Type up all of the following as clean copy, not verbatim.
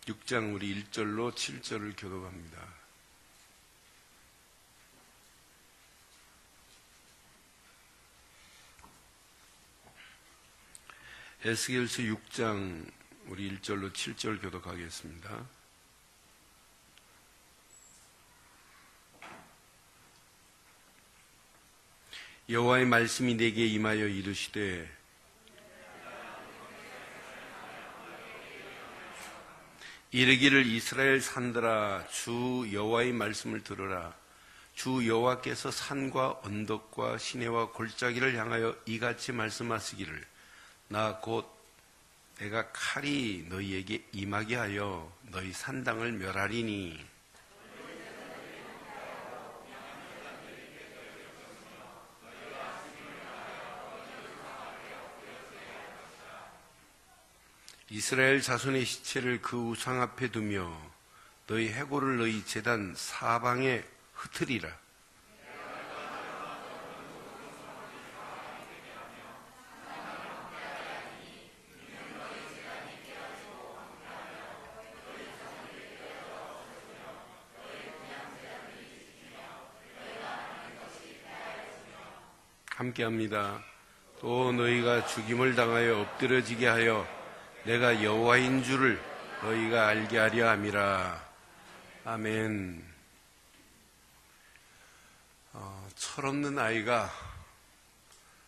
6장 우리 1절로 7절을 교독합니다. 에스겔서 6장 우리 1절로 7절 교독하겠습니다. 여호와의 말씀이 내게 임하여 이르시되 이르기를 이스라엘 산들아 주 여호와의 말씀을 들으라. 주 여호와께서 산과 언덕과 시내와 골짜기를 향하여 이같이 말씀하시기를 나 곧 내가 칼이 너희에게 임하게 하여 너희 산당을 멸하리니 이스라엘 자손의 시체를 그 우상 앞에 두며 너희 해골을 너희 제단 사방에 흩으리라. 함께합니다. 또 너희가 죽임을 당하여 엎드러지게 하여 내가 여호와인 줄을 너희가 알게 하려 함이라. 아멘. 철없는 아이가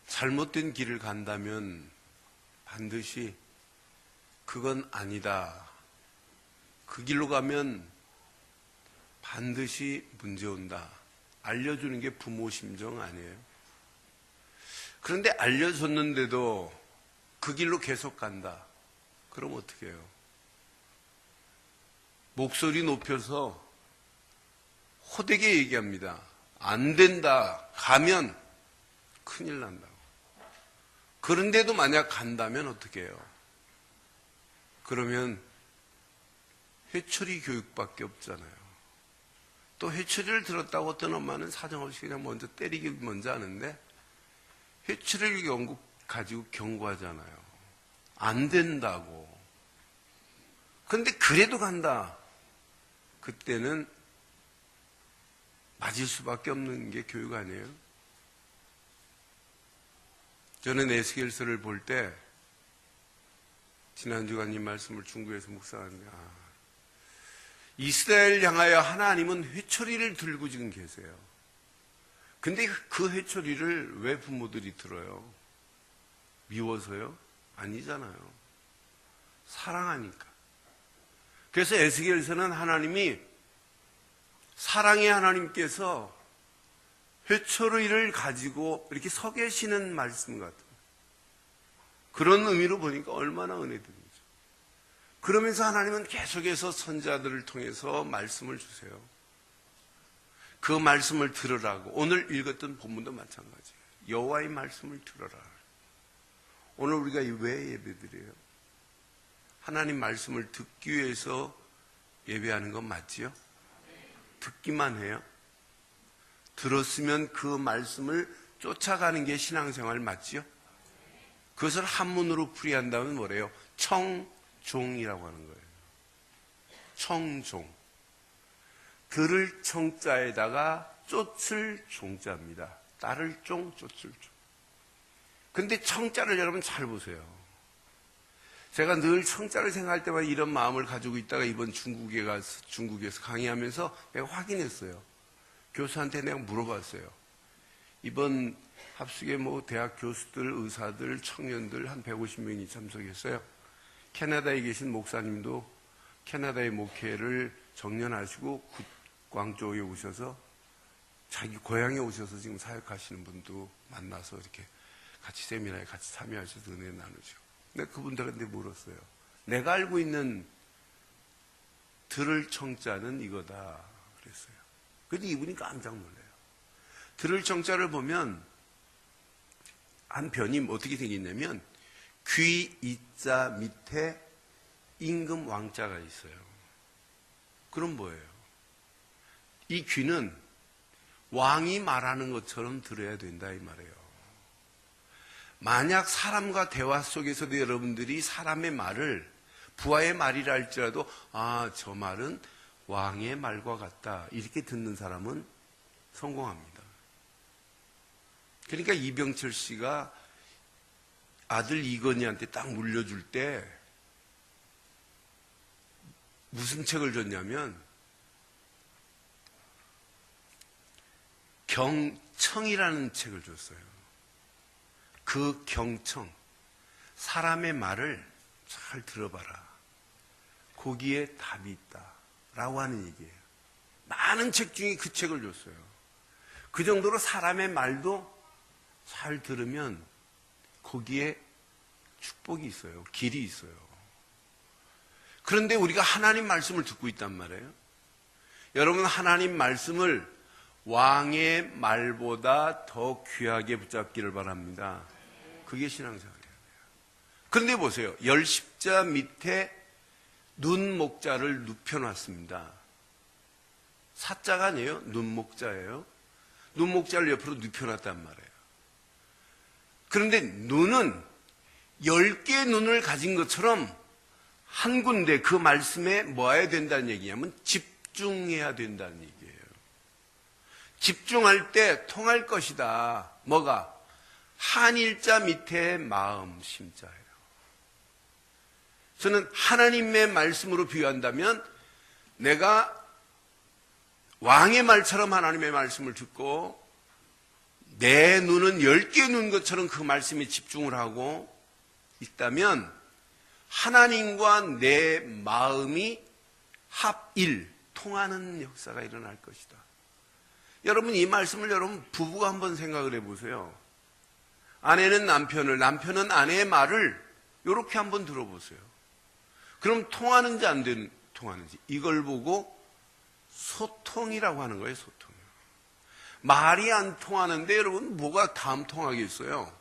잘못된 길을 간다면 반드시 그건 아니다. 그 길로 가면 반드시 문제 온다. 알려주는 게 부모 심정 아니에요? 그런데 알려줬는데도 그 길로 계속 간다. 그럼 어떻게 해요? 목소리 높여서 호되게 얘기합니다. 안 된다. 가면 큰일 난다고. 그런데도 만약 간다면 어떻게 해요? 그러면 회초리 교육밖에 없잖아요. 또 회초리를 들었다고 어떤 엄마는 사정없이 그냥 먼저 때리기 먼저 하는데 회초리를 가지고 경고하잖아요. 안 된다고. 그런데 그래도 간다. 그때는 맞을 수밖에 없는 게 교육 아니에요? 저는 에스겔서를 볼 때 지난주간 이 말씀을 중국에서 묵상하는데 이스라엘 향하여 하나님은 회초리를 들고 지금 계세요. 근데 그 회초리를 왜 부모들이 들어요? 미워서요? 아니잖아요. 사랑하니까. 그래서 에스겔서는 하나님이 사랑의 하나님께서 회초리를 가지고 이렇게 서 계시는 말씀 같은 그런 의미로 보니까 얼마나 은혜들이죠. 그러면서 하나님은 계속해서 선자들을 통해서 말씀을 주세요. 그 말씀을 들으라고. 오늘 읽었던 본문도 마찬가지예요. 여호와의 말씀을 들어라. 오늘 우리가 왜 예배드려요? 하나님 말씀을 듣기 위해서 예배하는 건 맞지요? 듣기만 해요? 들었으면 그 말씀을 쫓아가는 게 신앙생활 맞지요? 그것을 한문으로 풀이한다면 뭐래요? 청종이라고 하는 거예요. 청종. 들을 청자에다가 쫓을 종자입니다. 따를 종, 쫓을 종. 근데 청자를 여러분 잘 보세요. 제가 늘 청자를 생각할 때마다 이런 마음을 가지고 있다가 이번 중국에서 강의하면서 내가 확인했어요. 교수한테 내가 물어봤어요. 이번 합숙에 대학 교수들, 의사들, 청년들 한 150명이 참석했어요. 캐나다에 계신 목사님도 캐나다의 목회를 정년하시고 광저우에 오셔서 자기 고향에 오셔서 지금 사역하시는 분도 만나서 이렇게 같이 세미나에 같이 참여하셔서 은혜 나누죠. 내가 그분들한테 물었어요. 내가 알고 있는 들을 청자는 이거다 그랬어요. 그런데 이분이 깜짝 놀라요. 들을 청자를 보면 한 변이 어떻게 생겼냐면 귀 이자 밑에 임금 왕자가 있어요. 그럼 뭐예요? 이 귀는 왕이 말하는 것처럼 들어야 된다 이 말이에요. 만약 사람과 대화 속에서도 여러분들이 사람의 말을 부하의 말이라 할지라도 저 말은 왕의 말과 같다 이렇게 듣는 사람은 성공합니다. 그러니까 이병철 씨가 아들 이건희한테 딱 물려줄 때 무슨 책을 줬냐면 경청이라는 책을 줬어요. 그 경청, 사람의 말을 잘 들어봐라. 거기에 답이 있다 라고 하는 얘기예요. 많은 책 중에 그 책을 줬어요. 그 정도로 사람의 말도 잘 들으면 거기에 축복이 있어요. 길이 있어요. 그런데 우리가 하나님 말씀을 듣고 있단 말이에요. 여러분, 하나님 말씀을 왕의 말보다 더 귀하게 붙잡기를 바랍니다. 그게 신앙생활이에요. 그런데 보세요. 열십자 밑에 눈목자를 눕혀놨습니다. 사자가 아니에요. 눈목자예요. 눈목자를 옆으로 눕혀놨단 말이에요. 그런데 눈은 10개의 눈을 가진 것처럼 한 군데 그 말씀에 뭐 해야 된다는 얘기냐면 집중해야 된다는 얘기예요. 집중할 때 통할 것이다. 뭐가? 한일자 밑에 마음 심자예요. 저는 하나님의 말씀으로 비유한다면 내가 왕의 말처럼 하나님의 말씀을 듣고 내 눈은 10개의 눈 것처럼 그 말씀에 집중을 하고 있다면 하나님과 내 마음이 합일, 통하는 역사가 일어날 것이다. 여러분, 이 말씀을 여러분 부부가 한번 생각을 해보세요. 아내는 남편을, 남편은 아내의 말을 이렇게 한번 들어보세요. 그럼 통하는지 안 통하는지 이걸 보고 소통이라고 하는 거예요. 소통. 말이 안 통하는데 여러분 뭐가 다음 통하겠어요?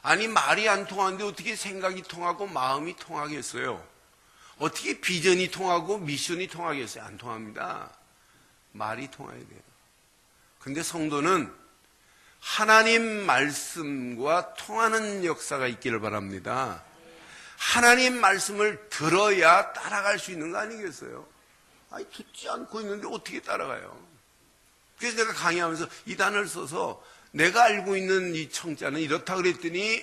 아니, 말이 안 통하는데 어떻게 생각이 통하고 마음이 통하겠어요? 어떻게 비전이 통하고 미션이 통하겠어요? 안 통합니다. 말이 통해야 돼요. 근데 성도는 하나님 말씀과 통하는 역사가 있기를 바랍니다. 하나님 말씀을 들어야 따라갈 수 있는 거 아니겠어요? 아니, 듣지 않고 있는데 어떻게 따라가요? 그래서 내가 강의하면서 이 단어를 써서 내가 알고 있는 이 청자는 이렇다 그랬더니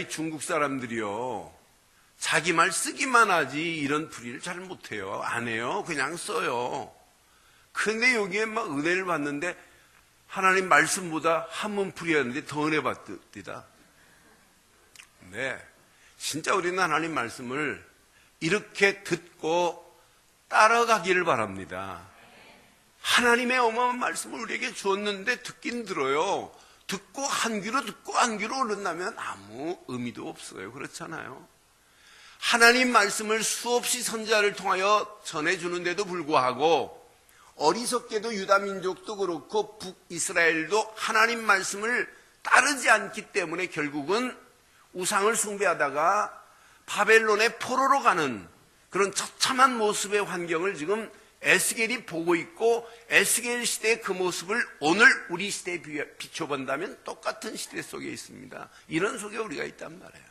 중국 사람들이요, 자기 말 쓰기만 하지 이런 풀이를 잘 못해요. 안 해요. 그냥 써요. 근데 여기에 막 은혜를 받는데 하나님 말씀보다 한문 풀이였는데 더 은혜 받더라. 네, 진짜 우리는 하나님 말씀을 이렇게 듣고 따라가기를 바랍니다. 하나님의 어마어마한 말씀을 우리에게 주었는데 듣긴 들어요. 듣고 한 귀로 듣고 한 귀로 흐른다면 아무 의미도 없어요. 그렇잖아요. 하나님 말씀을 수없이 선지자를 통하여 전해주는데도 불구하고 어리석게도 유다민족도 그렇고 북이스라엘도 하나님 말씀을 따르지 않기 때문에 결국은 우상을 숭배하다가 바벨론의 포로로 가는 그런 처참한 모습의 환경을 지금 에스겔이 보고 있고, 에스겔 시대의 그 모습을 오늘 우리 시대에 비춰본다면 똑같은 시대 속에 있습니다. 이런 속에 우리가 있단 말이에요.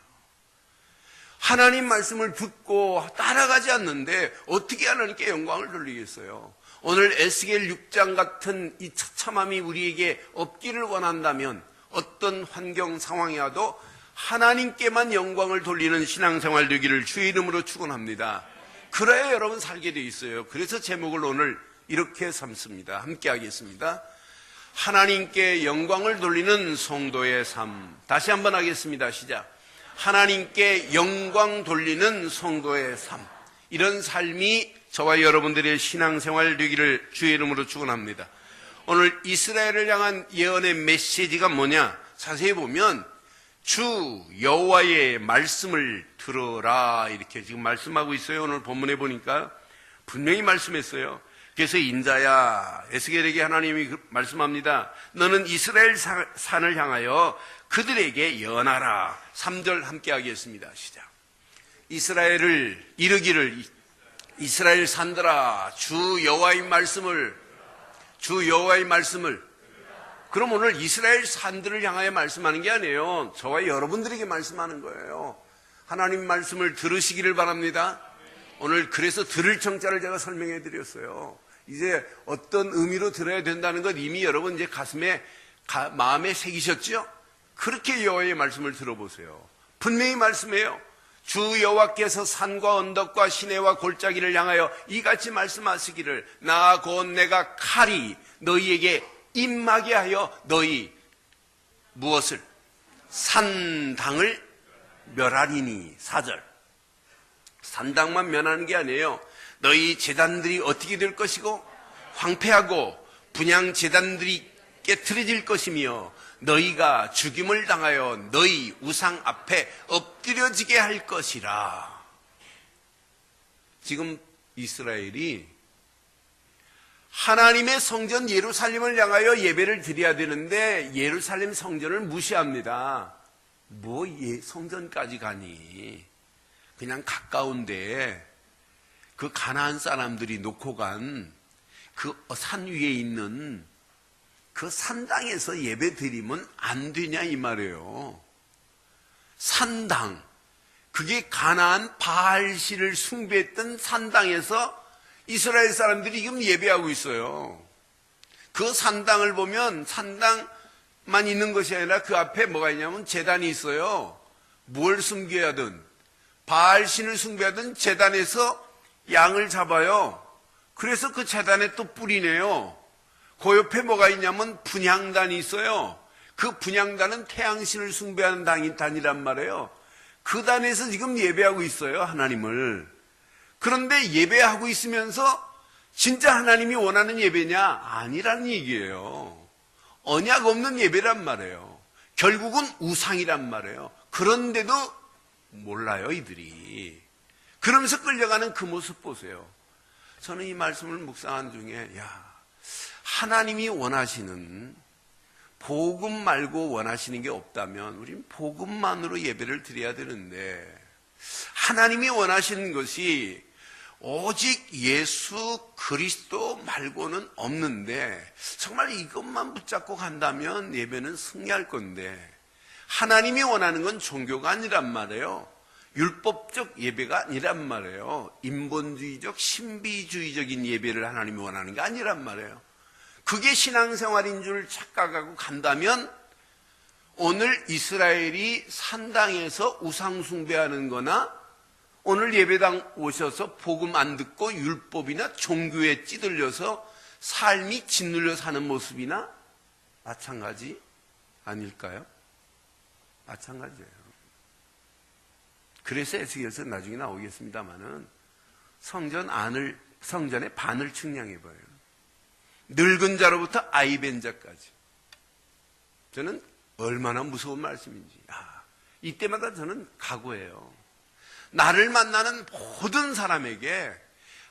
하나님 말씀을 듣고 따라가지 않는데 어떻게 하나님께 영광을 돌리겠어요? 오늘 에스겔 6장 같은 이 처참함이 우리에게 없기를 원한다면 어떤 환경 상황이라도 하나님께만 영광을 돌리는 신앙생활 되기를 주의 이름으로 축원합니다. 그래야 여러분 살게 돼 있어요. 그래서 제목을 오늘 이렇게 삼습니다. 함께 하겠습니다. 하나님께 영광을 돌리는 성도의 삶. 다시 한번 하겠습니다. 시작. 하나님께 영광 돌리는 성도의 삶. 이런 삶이 저와 여러분들의 신앙생활 되기를 주의 이름으로 축원합니다. 오늘 이스라엘을 향한 예언의 메시지가 뭐냐? 자세히 보면 주 여호와의 말씀을 들어라 이렇게 지금 말씀하고 있어요. 오늘 본문에 보니까 분명히 말씀했어요. 그래서 인자야, 에스겔에게 하나님이 말씀합니다. 너는 이스라엘 산을 향하여 그들에게 예언하라. 3절 함께 하겠습니다. 시작. 이스라엘을 이르기를, 이스라엘 산들아, 주 여호와의 말씀을, 주 여호와의 말씀을. 그럼 오늘 이스라엘 산들을 향하여 말씀하는 게 아니에요. 저와 여러분들에게 말씀하는 거예요. 하나님 말씀을 들으시기를 바랍니다. 오늘 그래서 들을 청자를 제가 설명해 드렸어요. 이제 어떤 의미로 들어야 된다는 것 이미 여러분 이제 가슴에 마음에 새기셨죠? 그렇게 여호와의 말씀을 들어보세요. 분명히 말씀해요. 주 여호와께서 산과 언덕과 시내와 골짜기를 향하여 이같이 말씀하시기를 나 곧 내가 칼이 너희에게 임하게 하여 너희 무엇을? 산당을 멸하리니. 4절. 산당만 멸하는 게 아니에요. 너희 제단들이 어떻게 될 것이고 황폐하고 분향 제단들이 깨트려질 것이며 너희가 죽임을 당하여 너희 우상 앞에 엎드려지게 할 것이라. 지금 이스라엘이 하나님의 성전 예루살렘을 향하여 예배를 드려야 되는데 예루살렘 성전을 무시합니다. 뭐 성전까지 가니? 그냥 가까운데 그 가나안 사람들이 놓고 간 그 산 위에 있는 그 산당에서 예배 드리면 안 되냐 이 말이에요. 산당, 그게 가나안 바알신을 숭배했던 산당에서 이스라엘 사람들이 지금 예배하고 있어요. 그 산당을 보면 산당만 있는 것이 아니라 그 앞에 뭐가 있냐면 제단이 있어요. 뭘 숭배하든 바알신을 숭배하든 제단에서 양을 잡아요. 그래서 그 제단에 또 뿌리네요. 그 옆에 뭐가 있냐면 분향단이 있어요. 그 분향단은 태양신을 숭배하는 단이란 말이에요. 그 단에서 지금 예배하고 있어요, 하나님을. 그런데 예배하고 있으면서 진짜 하나님이 원하는 예배냐? 아니라는 얘기예요. 언약 없는 예배란 말이에요. 결국은 우상이란 말이에요. 그런데도 몰라요, 이들이. 그러면서 끌려가는 그 모습 보세요. 저는 이 말씀을 묵상한 중에 하나님이 원하시는 복음 말고 원하시는 게 없다면 우리는 복음만으로 예배를 드려야 되는데 하나님이 원하시는 것이 오직 예수 그리스도 말고는 없는데 정말 이것만 붙잡고 간다면 예배는 승리할 건데 하나님이 원하는 건 종교가 아니란 말이에요. 율법적 예배가 아니란 말이에요. 인본주의적 신비주의적인 예배를 하나님이 원하는 게 아니란 말이에요. 그게 신앙생활인 줄 착각하고 간다면 오늘 이스라엘이 산당에서 우상 숭배하는 거나 오늘 예배당 오셔서 복음 안 듣고 율법이나 종교에 찌들려서 삶이 짓눌려 사는 모습이나 마찬가지 아닐까요? 마찬가지예요. 그래서 에스겔서 나중에 나오겠습니다만은 성전의 반을 측량해봐요. 늙은 자로부터 아이 뵌 자까지. 저는 얼마나 무서운 말씀인지. 이때마다 저는 각오해요. 나를 만나는 모든 사람에게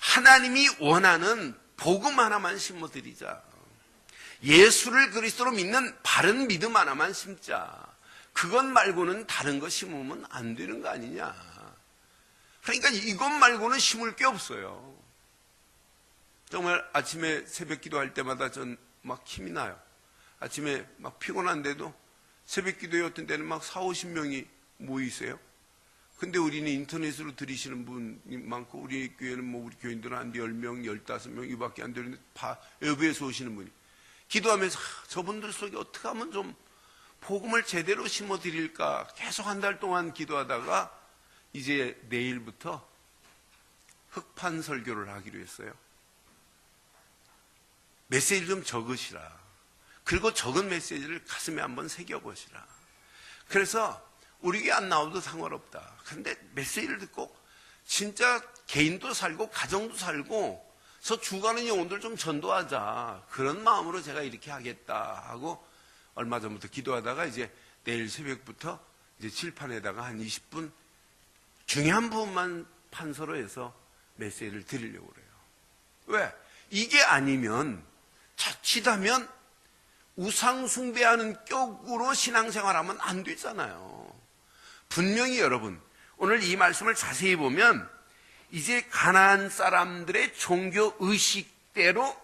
하나님이 원하는 복음 하나만 심어드리자. 예수를 그리스도로 믿는 바른 믿음 하나만 심자. 그것 말고는 다른 거 심으면 안 되는 거 아니냐. 그러니까 이것 말고는 심을 게 없어요. 정말 아침에 새벽 기도할 때마다 전 막 힘이 나요. 아침에 막 피곤한데도 새벽 기도에 어떤 때는 막 40-50명이 모이세요. 근데 우리는 인터넷으로 들으시는 분이 많고 우리 교회는 뭐 우리 교인들은 한 10명, 15명 이밖에 안 되는데 외부에서 오시는 분이 기도하면서 저분들 속에 어떻게 하면 좀 복음을 제대로 심어드릴까 계속 한 달 동안 기도하다가 이제 내일부터 흑판 설교를 하기로 했어요. 메시지를 좀 적으시라. 그리고 적은 메시지를 가슴에 한번 새겨보시라. 그래서 우리에게 안 나와도 상관없다. 그런데 메시지를 듣고 진짜 개인도 살고 가정도 살고 저 죽어가는 영혼들 좀 전도하자. 그런 마음으로 제가 이렇게 하겠다 하고 얼마 전부터 기도하다가 이제 내일 새벽부터 이제 칠판에다가 한 20분 중요한 부분만 판서로 해서 메시지를 드리려고 그래요. 왜? 이게 아니면 자칫하면 우상 숭배하는 격으로 신앙생활하면 안 되잖아요. 분명히 여러분 오늘 이 말씀을 자세히 보면 이제 가나안 사람들의 종교 의식대로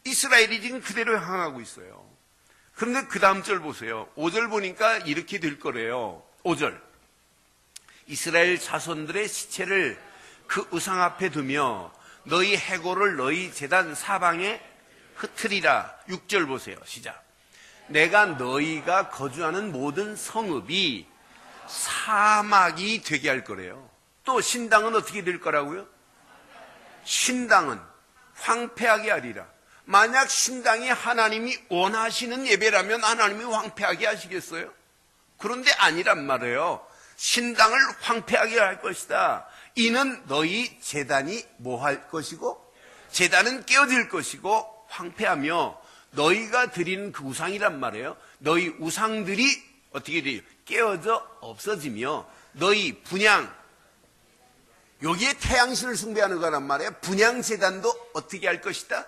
이스라엘이 지금 그대로 향하고 있어요. 그런데 그 다음 절 보세요. 5절 보니까 이렇게 될 거래요. 5절. 이스라엘 자손들의 시체를 그 우상 앞에 두며 너희 해골을 너희 제단 사방에 흩으리라. 6절 보세요. 시작. 내가 너희가 거주하는 모든 성읍이 사막이 되게 할 거래요. 또 신당은 어떻게 될 거라고요? 신당은 황폐하게 하리라. 만약 신당이 하나님이 원하시는 예배라면 하나님이 황폐하게 하시겠어요? 그런데 아니란 말이에요. 신당을 황폐하게 할 것이다. 이는 너희 제단이 뭐 할 것이고, 제단은 깨어질 것이고 황폐하며 너희가 드리는 그 우상이란 말이에요. 너희 우상들이 어떻게 돼요? 깨어져 없어지며 너희 분향, 여기에 태양신을 숭배하는 거란 말이에요. 분향 제단도 어떻게 할 것이다?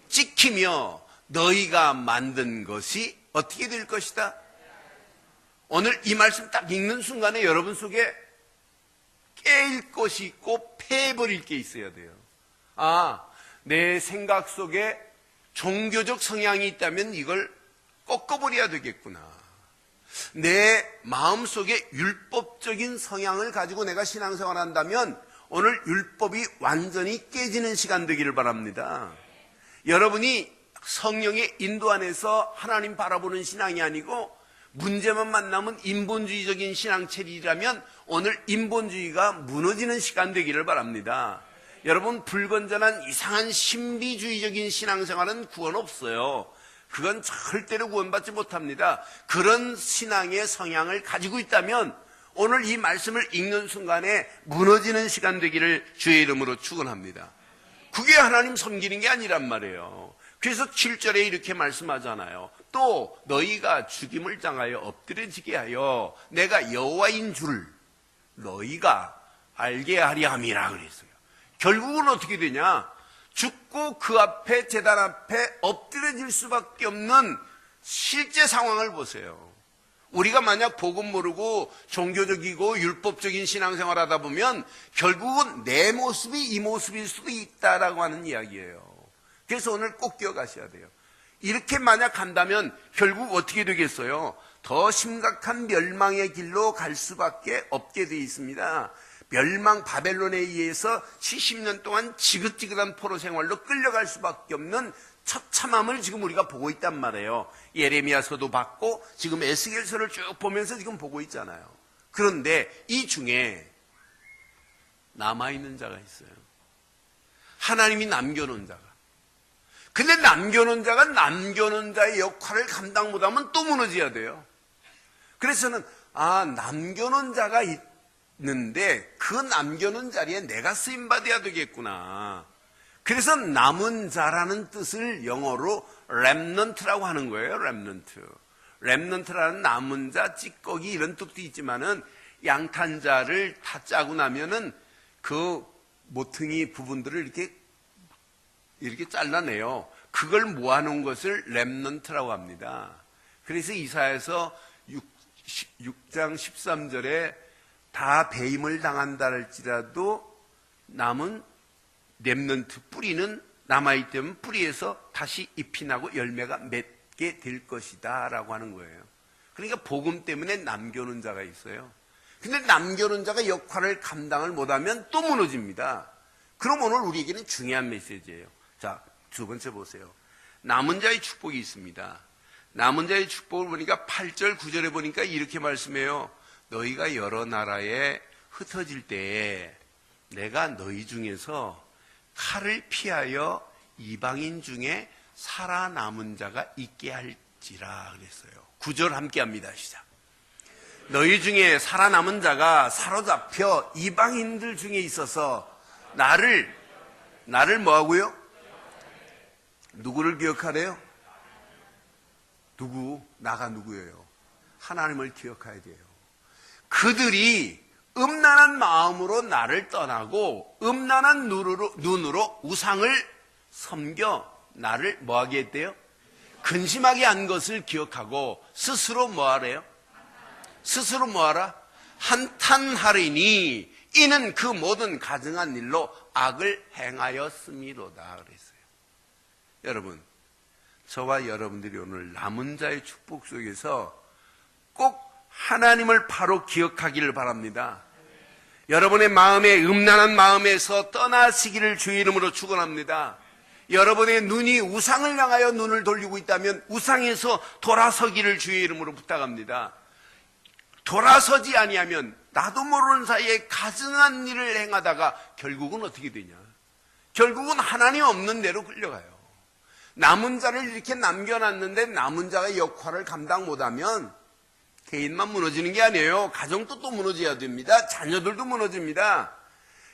찍히며 너희가 만든 것이 어떻게 될 것이다? 오늘 이 말씀 딱 읽는 순간에 여러분 속에 깨일 것이 있고 패해버릴 게 있어야 돼요. 아, 내 생각 속에 종교적 성향이 있다면 이걸 꺾어버려야 되겠구나. 내 마음속에 율법적인 성향을 가지고 내가 신앙생활을 한다면 오늘 율법이 완전히 깨지는 시간 되기를 바랍니다. 여러분이 성령의 인도 안에서 하나님 바라보는 신앙이 아니고 문제만 만나면 인본주의적인 신앙체질이라면 오늘 인본주의가 무너지는 시간 되기를 바랍니다. 여러분, 불건전한 이상한 신비주의적인 신앙생활은 구원 없어요. 그건 절대로 구원받지 못합니다. 그런 신앙의 성향을 가지고 있다면 오늘 이 말씀을 읽는 순간에 무너지는 시간 되기를 주의 이름으로 축원합니다. 그게 하나님 섬기는 게 아니란 말이에요. 그래서 7절에 이렇게 말씀하잖아요. 또 너희가 죽임을 당하여 엎드려지게 하여 내가 여호와인 줄 너희가 알게 하려 함이라 그랬어요. 결국은 어떻게 되냐? 죽고 그 앞에 제단 앞에 엎드려질 수밖에 없는 실제 상황을 보세요. 우리가 만약 복음 모르고 종교적이고 율법적인 신앙생활 하다 보면 결국은 내 모습이 이 모습일 수도 있다라고 하는 이야기예요. 그래서 오늘 꼭 기억하셔야 돼요. 이렇게 만약 간다면 결국 어떻게 되겠어요? 더 심각한 멸망의 길로 갈 수밖에 없게 되어 있습니다. 멸망 바벨론에 의해서 70년 동안 지긋지긋한 포로 생활로 끌려갈 수밖에 없는 처참함을 지금 우리가 보고 있단 말이에요. 예레미야서도 봤고 지금 에스겔서를 쭉 보면서 지금 보고 있잖아요. 그런데 이 중에 남아있는 자가 있어요. 하나님이 남겨놓은 자가. 근데 남겨놓은 자가 남겨놓은 자의 역할을 감당 못하면 또 무너져야 돼요. 그래서는 남겨놓은 자가 있는데 그 남겨놓은 자리에 내가 쓰임받아야 되겠구나. 그래서 남은 자라는 뜻을 영어로 렘넌트라고 하는 거예요. 렘넌트라는 남은 자, 찌꺼기 이런 뜻도 있지만은 양탄자를 다 짜고 나면은 그 모퉁이 부분들을 이렇게 잘라내요. 그걸 모아놓은 것을 렘넌트라고 합니다. 그래서 이사야서 6장 13절에 다 배임을 당한다 할지라도 남은 렘넌트 뿌리는 남아있다면 뿌리에서 다시 잎이 나고 열매가 맺게 될 것이다 라고 하는 거예요. 그러니까 복음 때문에 남겨놓은 자가 있어요. 근데 남겨놓은 자가 역할을 감당을 못하면 또 무너집니다. 그럼 오늘 우리에게는 중요한 메시지예요. 자, 두 번째 보세요. 남은 자의 축복이 있습니다. 남은 자의 축복을 보니까 8절 9절에 보니까 이렇게 말씀해요. 너희가 여러 나라에 흩어질 때에 내가 너희 중에서 칼을 피하여 이방인 중에 살아남은 자가 있게 할지라 그랬어요. 9절 함께 합니다. 시작. 너희 중에 살아남은 자가 사로잡혀 이방인들 중에 있어서 나를 뭐하고요? 누구를 기억하래요? 나가 누구예요? 하나님을 기억해야 돼요. 그들이 음란한 마음으로 나를 떠나고 음란한 눈으로 우상을 섬겨 나를 뭐하게 했대요? 근심하게 한 것을 기억하고 스스로 뭐하래요? 스스로 뭐하라? 한탄하리니 이는 그 모든 가증한 일로 악을 행하였음이로다 그랬어요. 여러분, 저와 여러분들이 오늘 남은 자의 축복 속에서 꼭 하나님을 바로 기억하기를 바랍니다. 여러분의 마음에 음란한 마음에서 떠나시기를 주의 이름으로 축원합니다. 여러분의 눈이 우상을 향하여 눈을 돌리고 있다면 우상에서 돌아서기를 주의 이름으로 부탁합니다. 돌아서지 아니하면 나도 모르는 사이에 가증한 일을 행하다가 결국은 어떻게 되냐? 결국은 하나님 없는 데로 끌려가요. 남은 자를 이렇게 남겨놨는데 남은 자가 역할을 감당 못하면 개인만 무너지는 게 아니에요. 가정도 또 무너져야 됩니다. 자녀들도 무너집니다.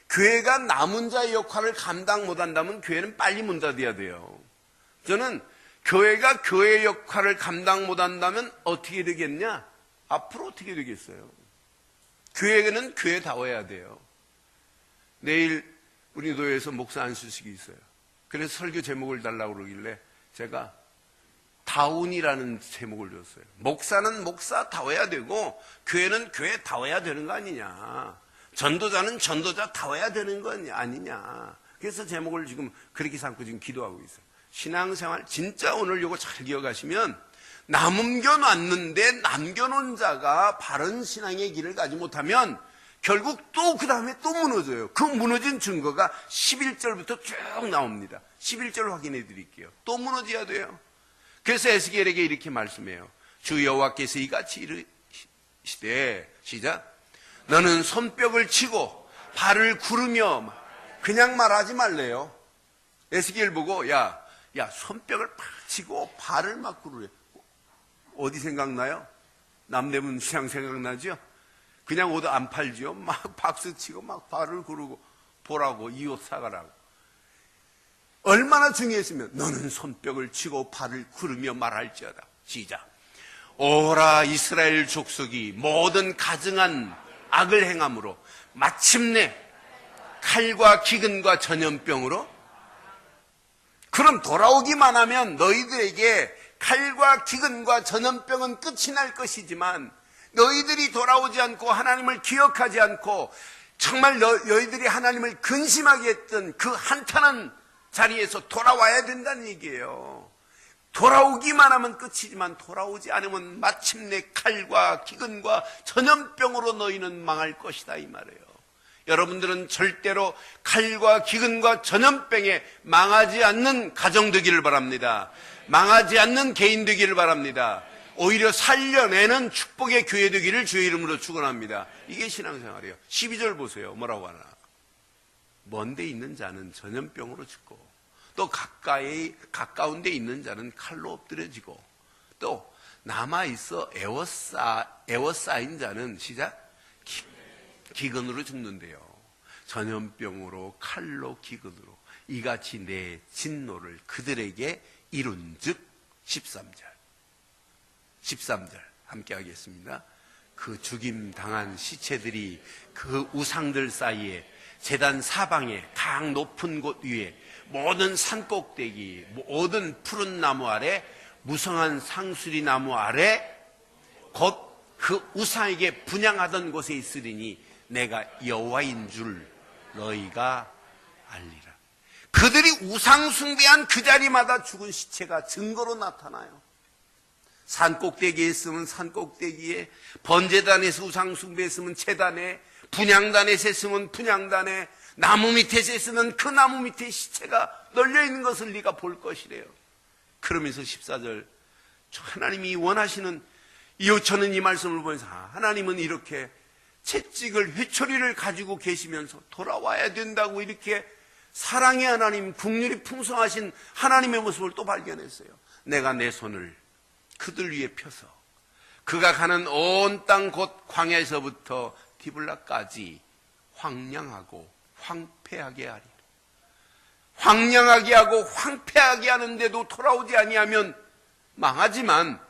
교회가 남은 자의 역할을 감당 못한다면 교회는 빨리 문 닫아야 돼요. 저는 교회가 교회의 역할을 감당 못한다면 어떻게 되겠냐? 앞으로 어떻게 되겠어요? 교회는 교회다워야 돼요. 내일 우리 교회에서 목사 안수식이 있어요. 그래서 설교 제목을 달라고 그러길래 제가 다운이라는 제목을 줬어요. 목사는 목사다워야 되고 교회는 교회다워야 되는 거 아니냐. 전도자는 전도자다워야 되는 거 아니냐. 그래서 제목을 지금 그렇게 삼고 지금 기도하고 있어요. 신앙생활 진짜 오늘 이거 잘 기억하시면 남겨놨는데 남겨놓은 자가 바른 신앙의 길을 가지 못하면 결국 또 그 다음에 또 무너져요. 그 무너진 증거가 11절부터 쭉 나옵니다. 11절 확인해 드릴게요. 또 무너져야 돼요. 그래서 에스겔에게 이렇게 말씀해요. 주 여호와께서 이같이 이르시되 시작. 너는 손뼉을 치고 발을 구르며 그냥 말하지 말래요. 에스겔 보고 야 손뼉을 팍 치고 발을 막 구르래. 어디 생각나요? 남대문 시장 생각나죠? 그냥 옷 안 팔지요. 막 박수 치고 막 발을 구르고 보라고 이 옷 사가라고. 얼마나 중요했으면 너는 손뼉을 치고 발을 구르며 말할지어다. 시작. 오라 이스라엘 족속이 모든 가증한 악을 행함으로 마침내 칼과 기근과 전염병으로. 그럼 돌아오기만 하면 너희들에게 칼과 기근과 전염병은 끝이 날 것이지만 너희들이 돌아오지 않고 하나님을 기억하지 않고 정말 너희들이 하나님을 근심하게 했던 그 한탄한 자리에서 돌아와야 된다는 얘기예요. 돌아오기만 하면 끝이지만 돌아오지 않으면 마침내 칼과 기근과 전염병으로 너희는 망할 것이다 이 말이에요. 여러분들은 절대로 칼과 기근과 전염병에 망하지 않는 가정 되기를 바랍니다. 망하지 않는 개인 되기를 바랍니다. 오히려 살려내는 축복의 교회 되기를 주의 이름으로 축원합니다. 이게 신앙생활이에요. 12절 보세요. 뭐라고 하나. 먼데 있는 자는 전염병으로 죽고 또 가까운 데 있는 자는 칼로 엎드려지고 또 남아있어 에워싸인 자는 시작 기근으로 죽는데요. 전염병으로 칼로 기근으로 이같이 내 진노를 그들에게 이룬즉 13절 함께 하겠습니다. 그 죽임 당한 시체들이 그 우상들 사이에 제단 사방에 강 높은 곳 위에 모든 산꼭대기 모든 푸른 나무 아래 무성한 상수리 나무 아래 곧 그 우상에게 분향하던 곳에 있으리니 내가 여호와인 줄 너희가 알리라. 그들이 우상 숭배한 그 자리마다 죽은 시체가 증거로 나타나요. 산꼭대기에 있으면 산꼭대기에, 번제단에서 우상 숭배했으면 제단에, 분향단에서 했으면 분향단에, 나무 밑에 있으면 그 나무 밑에 시체가 널려있는 것을 네가 볼 것이래요. 그러면서 14절 하나님이 원하시는 저는 이 말씀을 보면서 하나님은 이렇게 채찍을 회초리를 가지고 계시면서 돌아와야 된다고 이렇게 사랑의 하나님, 국률이 풍성하신 하나님의 모습을 또 발견했어요. 내가 내 손을 그들 위에 펴서 그가 가는 온 땅 곧 광야에서부터 디블라까지 황량하고 황폐하게 하리라. 황량하게 하고 황폐하게 하는데도 돌아오지 아니하면 망하지만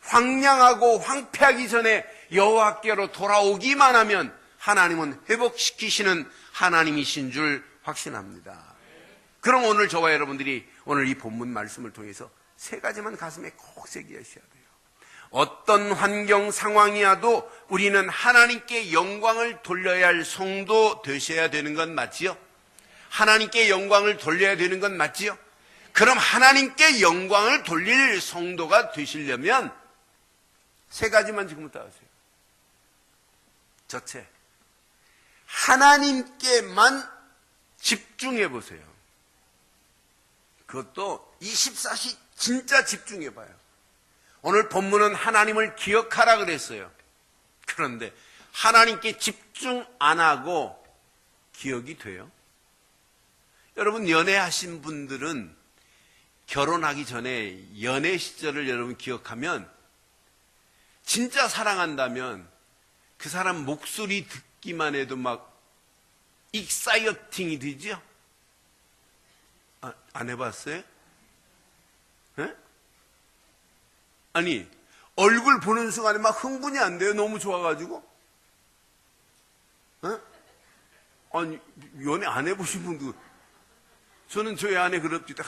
황량하고 황폐하기 전에 여호와께로 돌아오기만 하면 하나님은 회복시키시는 하나님이신 줄 확신합니다. 그럼 오늘 저와 여러분들이 오늘 이 본문 말씀을 통해서 세 가지만 가슴에 꼭 새기셔야 돼요. 어떤 환경 상황이어도 우리는 하나님께 영광을 돌려야 할 성도 되셔야 되는 건 맞지요? 하나님께 영광을 돌려야 되는 건 맞지요? 그럼 하나님께 영광을 돌릴 성도가 되시려면 세 가지만 지금부터 하세요. 첫째, 하나님께만 집중해 보세요. 그것도 24시 진짜 집중해 봐요. 오늘 본문은 하나님을 기억하라 그랬어요. 그런데 하나님께 집중 안 하고 기억이 돼요? 여러분, 연애하신 분들은 결혼하기 전에 연애 시절을 여러분 기억하면, 진짜 사랑한다면 그 사람 목소리 듣기만 해도 막 익사이어팅이 되죠? 안 해봤어요? 네? 아니, 얼굴 보는 순간에 막 흥분이 안 돼요? 너무 좋아가지고? 네? 아니, 연애 안 해보신 분도, 저는 저희 아내 그럽니다.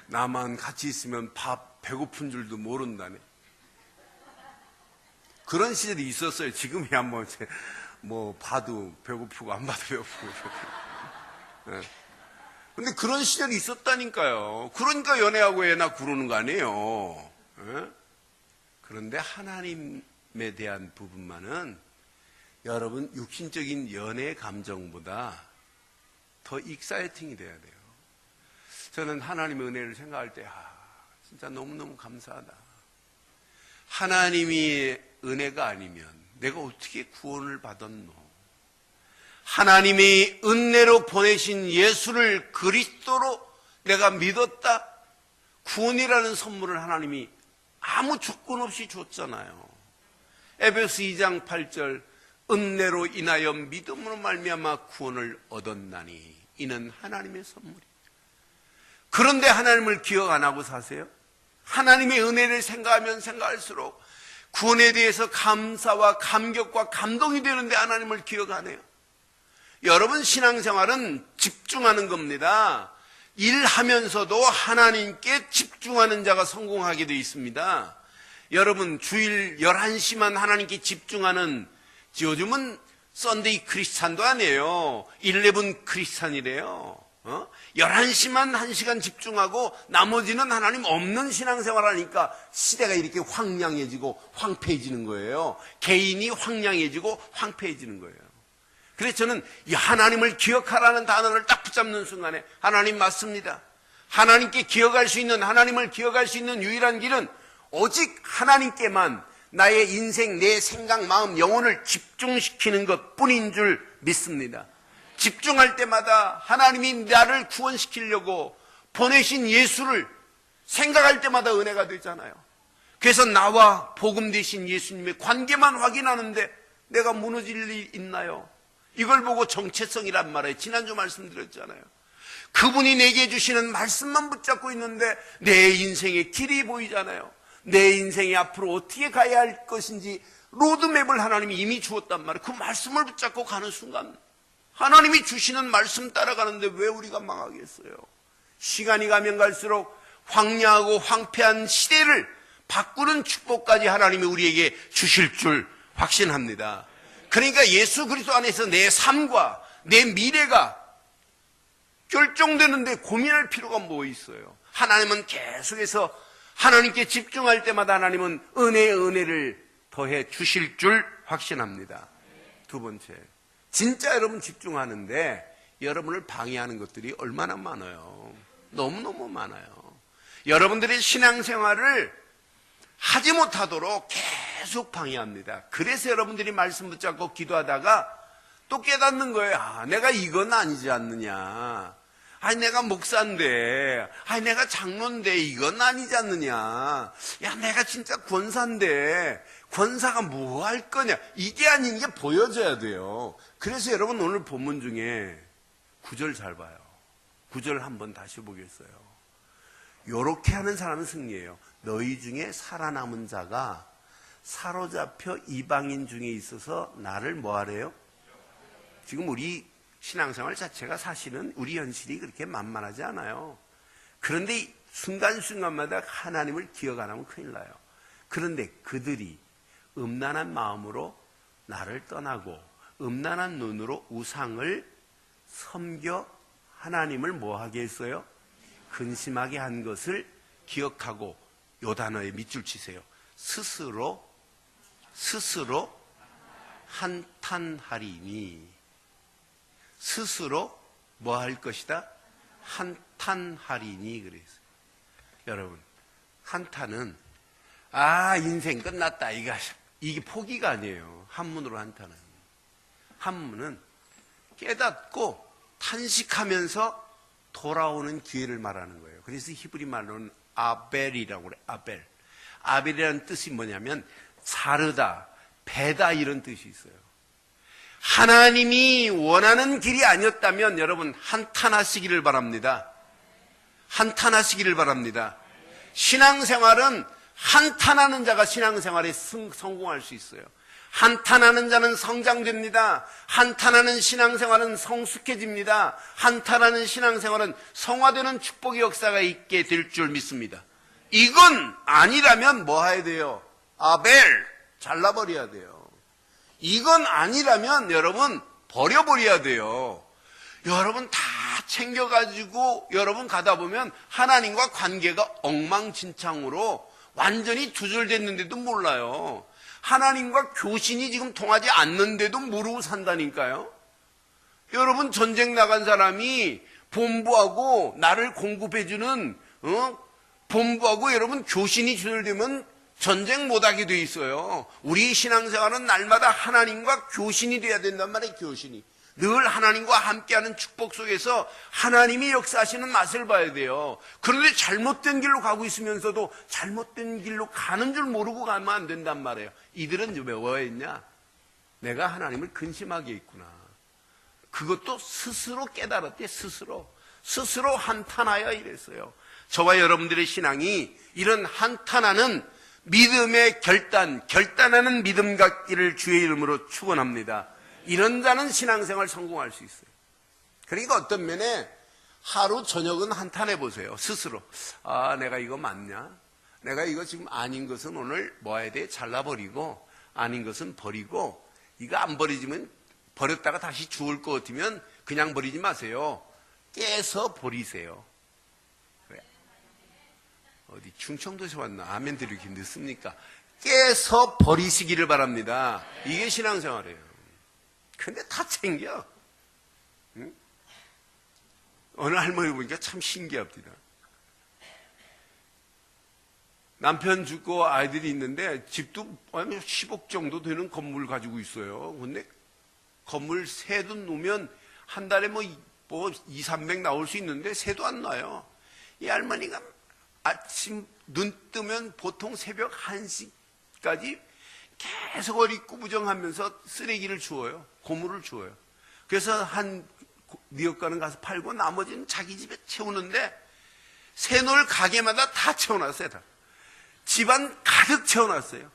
나만 같이 있으면 밥 배고픈 줄도 모른다네. 그런 시절이 있었어요. 지금이야 뭐 봐도 배고프고 안 봐도 배고프고. 네. 근데 그런 시절이 있었다니까요. 그러니까 연애하고 애나 구르는 거 아니에요. 네? 그런데 하나님에 대한 부분만은 여러분 육신적인 연애 감정보다 더 익사이팅이 돼야 돼요. 저는 하나님의 은혜를 생각할 때 진짜 너무너무 감사하다. 하나님이 은혜가 아니면 내가 어떻게 구원을 받았노? 하나님이 은혜로 보내신 예수를 그리스도로 내가 믿었다. 구원이라는 선물을 하나님이 아무 조건 없이 줬잖아요. 에베소 2장 8절, 은혜로 인하여 믿음으로 말미암아 구원을 얻었나니 이는 하나님의 선물이다. 그런데 하나님을 기억 안 하고 사세요? 하나님의 은혜를 생각하면 생각할수록 구원에 대해서 감사와 감격과 감동이 되는데 하나님을 기억 안 해요. 여러분, 신앙생활은 집중하는 겁니다. 일하면서도 하나님께 집중하는 자가 성공하게 되어 있습니다. 여러분, 주일 11시만 하나님께 집중하는, 요즘은 썬데이 크리스찬도 아니에요. 11 크리스찬이래요. 11시만 1시간 집중하고 나머지는 하나님 없는 신앙생활 하니까 시대가 이렇게 황량해지고 황폐해지는 거예요. 개인이 황량해지고 황폐해지는 거예요. 그래서 저는 이 하나님을 기억하라는 단어를 딱 붙잡는 순간에 하나님 맞습니다. 하나님께 기억할 수 있는, 하나님을 기억할 수 있는 유일한 길은 오직 하나님께만 나의 인생, 내 생각, 마음, 영혼을 집중시키는 것뿐인 줄 믿습니다. 집중할 때마다 하나님이 나를 구원시키려고 보내신 예수를 생각할 때마다 은혜가 되잖아요. 그래서 나와 복음 되신 예수님의 관계만 확인하는데 내가 무너질 일이 있나요? 이걸 보고 정체성이란 말에 지난주 말씀드렸잖아요. 그분이 내게 주시는 말씀만 붙잡고 있는데 내 인생의 길이 보이잖아요. 내 인생이 앞으로 어떻게 가야 할 것인지 로드맵을 하나님이 이미 주었단 말이에요. 그 말씀을 붙잡고 가는 순간 하나님이 주시는 말씀 따라가는데 왜 우리가 망하겠어요? 시간이 가면 갈수록 황량하고 황폐한 시대를 바꾸는 축복까지 하나님이 우리에게 주실 줄 확신합니다. 그러니까 예수 그리스도 안에서 내 삶과 내 미래가 결정되는데 고민할 필요가 뭐 있어요? 하나님은 계속해서 하나님께 집중할 때마다 하나님은 은혜의 은혜를 더해 주실 줄 확신합니다. 두 번째, 진짜 여러분 집중하는데 여러분을 방해하는 것들이 얼마나 많아요. 너무너무 많아요. 여러분들의 신앙생활을 하지 못하도록 계속 방해합니다. 그래서 여러분들이 말씀 붙잡고 기도하다가 또 깨닫는 거예요. 내가 이건 아니지 않느냐. 내가 목사인데, 내가 장로인데 이건 아니지 않느냐. 내가 진짜 권사인데 권사가 뭐 할 거냐. 이게 아닌 게 보여져야 돼요. 그래서 여러분 오늘 본문 중에 9절 잘 봐요. 9절 한번 다시 보겠어요. 요렇게 하는 사람은 승리예요. 너희 중에 살아남은 자가 사로잡혀 이방인 중에 있어서 나를 뭐 하래요? 지금 우리 신앙생활 자체가 사실은 우리 현실이 그렇게 만만하지 않아요. 그런데 순간순간마다 하나님을 기억 안 하면 큰일 나요. 그런데 그들이 음란한 마음으로 나를 떠나고 음란한 눈으로 우상을 섬겨 하나님을 뭐 하게 했어요? 근심하게 한 것을 기억하고 요 단어에 밑줄 치세요. 스스로 한탄하리니. 스스로 뭐 할 것이다? 한탄하리니 그랬어요. 여러분, 한탄은 인생 끝났다 이게 포기가 아니에요. 한문으로 한탄은. 한문은 깨닫고 탄식하면서 돌아오는 기회를 말하는 거예요. 그래서 히브리 말로는 아벨이라고 그래요. 아벨. 아벨이라는 뜻이 뭐냐면 자르다, 배다 이런 뜻이 있어요. 하나님이 원하는 길이 아니었다면 여러분 한탄하시기를 바랍니다. 한탄하시기를 바랍니다. 신앙생활은 한탄하는 자가 신앙생활에 성공할 수 있어요. 한탄하는 자는 성장됩니다. 한탄하는 신앙생활은 성숙해집니다. 한탄하는 신앙생활은 성화되는 축복의 역사가 있게 될 줄 믿습니다. 이건 아니라면 뭐 해야 돼요? 아벨 잘라버려야 돼요. 이건 아니라면 여러분 버려버려야 돼요. 여러분 다 챙겨가지고 여러분 가다 보면 하나님과 관계가 엉망진창으로 완전히 두절됐는데도 몰라요. 하나님과 교신이 지금 통하지 않는데도 모르고 산다니까요. 여러분 전쟁 나간 사람이 본부하고 나를 공급해주는 본부하고 여러분 교신이 두절되면 전쟁 못하게 돼 있어요. 우리 신앙생활은 날마다 하나님과 교신이 돼야 된단 말이에요. 교신이. 늘 하나님과 함께하는 축복 속에서 하나님이 역사하시는 맛을 봐야 돼요. 그런데 잘못된 길로 가고 있으면서도 잘못된 길로 가는 줄 모르고 가면 안 된단 말이에요. 이들은 왜 뭐했냐? 내가 하나님을 근심하게 있구나. 그것도 스스로 깨달았대. 스스로 한탄하여 이랬어요. 저와 여러분들의 신앙이 이런 한탄하는 믿음의 결단하는 믿음 갖기를 주의 이름으로 축원합니다. 이런 자는 신앙생활 성공할 수 있어요. 그러니까 어떤 면에 하루 저녁은 한탄해 보세요. 스스로. 내가 이거 맞냐? 내가 이거 지금 아닌 것은 오늘 뭐 해야 돼? 잘라버리고 아닌 것은 버리고 이거 안 버리지면 버렸다가 다시 죽을 것 같으면 그냥 버리지 마세요. 깨서 버리세요. 어디 충청도에서 왔나? 아멘 드리기 늦습니까? 깨서 버리시기를 바랍니다. 이게 신앙생활이에요. 근데 다 챙겨. 응? 어느 할머니 보니까 참 신기합니다. 남편 죽고 아이들이 있는데 집도 10억 정도 되는 건물 가지고 있어요. 근데 건물 세도 놓으면 한 달에 뭐 2, 300 나올 수 있는데 세도 안 나요. 이 할머니가 아침 눈 뜨면 보통 새벽 1시까지 계속 어리꾸부정하면서 쓰레기를 주워요. 고물을 주워요. 그래서 한 미역가는 가서 팔고 나머지는 자기 집에 채우는데 새놀 가게마다 다 채워놨어요. 다. 집안 가득 채워놨어요.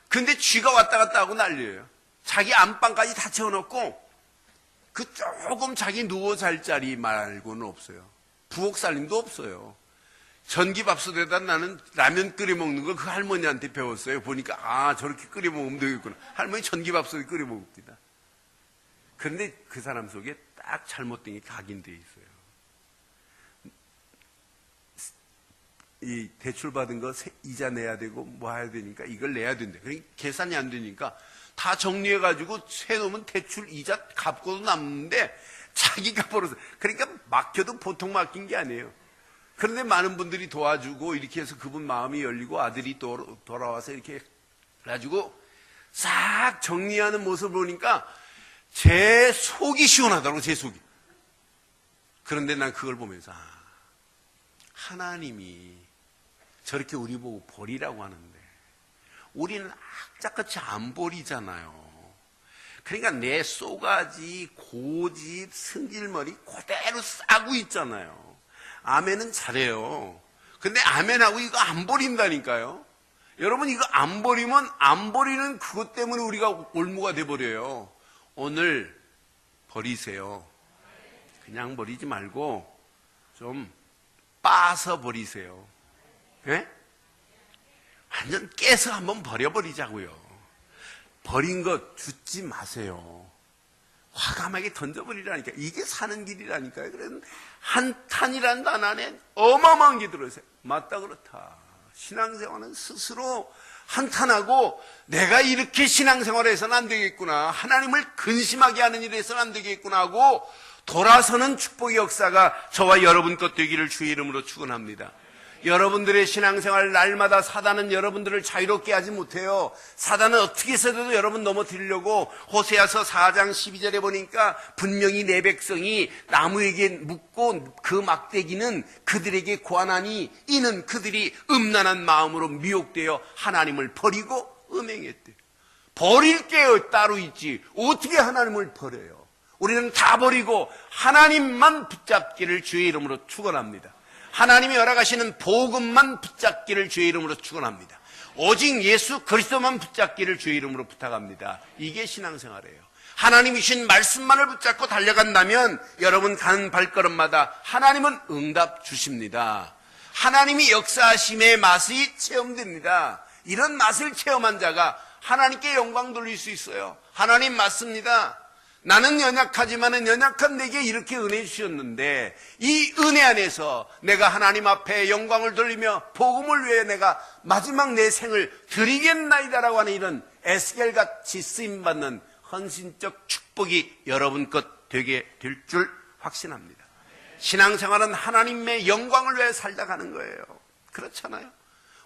근데 쥐가 왔다 갔다 하고 난리예요. 자기 안방까지 다 채워놓고 그 조금 자기 누워 잘 자리 말고는 없어요. 부엌 살림도 없어요. 전기밥솥에다 나는 라면 끓여 먹는 거 그 할머니한테 배웠어요. 보니까 저렇게 끓여 먹으면 되겠구나. 할머니 전기밥솥에 끓여 먹읍니다. 그런데 그 사람 속에 딱 잘못된 게 각인되어 있어요. 이 대출 받은 거 이자 내야 되고 뭐 해야 되니까 이걸 내야 된대. 그러니까 계산이 안 되니까 다 정리해가지고 세놓으면 대출 이자 갚고도 남는데 자기가 벌어서 그러니까 막혀도 보통 맡긴 게 아니에요. 그런데 많은 분들이 도와주고 이렇게 해서 그분 마음이 열리고 아들이 돌아와서 이렇게 가지고 싹 정리하는 모습을 보니까 제 속이 시원하더라고. 제 속이. 그런데 난 그걸 보면서 하나님이 저렇게 우리 보고 버리라고 하는데 우리는 악착같이 안 버리잖아요. 그러니까 내 쏘가지, 고집, 승질머리 그대로 싸고 있잖아요. 아멘은 잘해요. 근데 아멘하고 이거 안 버린다니까요. 여러분 이거 안 버리면 안 버리는 그것 때문에 우리가 올무가 돼버려요. 오늘 버리세요. 그냥 버리지 말고 좀 빠서 버리세요. 예? 완전 깨서 한번 버려버리자고요. 버린 거 줍지 마세요. 화감하게 던져버리라니까. 이게 사는 길이라니까요. 그래서 한탄이라는 단어 안에 어마어마한 게 들어있어요. 맞다 그렇다. 신앙생활은 스스로 한탄하고 내가 이렇게 신앙생활을 해서는 안 되겠구나, 하나님을 근심하게 하는 일을 해서는 안 되겠구나 하고 돌아서는 축복의 역사가 저와 여러분 것 되기를 주의 이름으로 축원합니다. 여러분들의 신앙생활 날마다 사단은 여러분들을 자유롭게 하지 못해요. 사단은 어떻게 해서도 여러분 넘어뜨리려고 호세아서 4장 12절에 보니까 분명히 내 백성이 나무에게 묶고 그 막대기는 그들에게 고안하니 이는 그들이 음란한 마음으로 미혹되어 하나님을 버리고 음행했대요. 버릴 게 따로 있지 어떻게 하나님을 버려요. 우리는 다 버리고 하나님만 붙잡기를 주의 이름으로 축원합니다. 하나님이 허락하시는 복음만 붙잡기를 주의 이름으로 축원합니다. 오직 예수 그리스도만 붙잡기를 주의 이름으로 부탁합니다. 이게 신앙생활이에요. 하나님이 주신 말씀만을 붙잡고 달려간다면 여러분 가는 발걸음마다 하나님은 응답 주십니다. 하나님이 역사하심의 맛이 체험됩니다. 이런 맛을 체험한 자가 하나님께 영광 돌릴 수 있어요. 하나님 맞습니다. 나는 연약하지만 연약한 내게 이렇게 은혜 주셨는데 이 은혜 안에서 내가 하나님 앞에 영광을 돌리며 복음을 위해 내가 마지막 내 생을 드리겠나이다라고 하는 이런 에스겔같이 쓰임받는 헌신적 축복이 여러분 것 되게 될 줄 확신합니다. 신앙생활은 하나님의 영광을 위해 살다 가는 거예요. 그렇잖아요.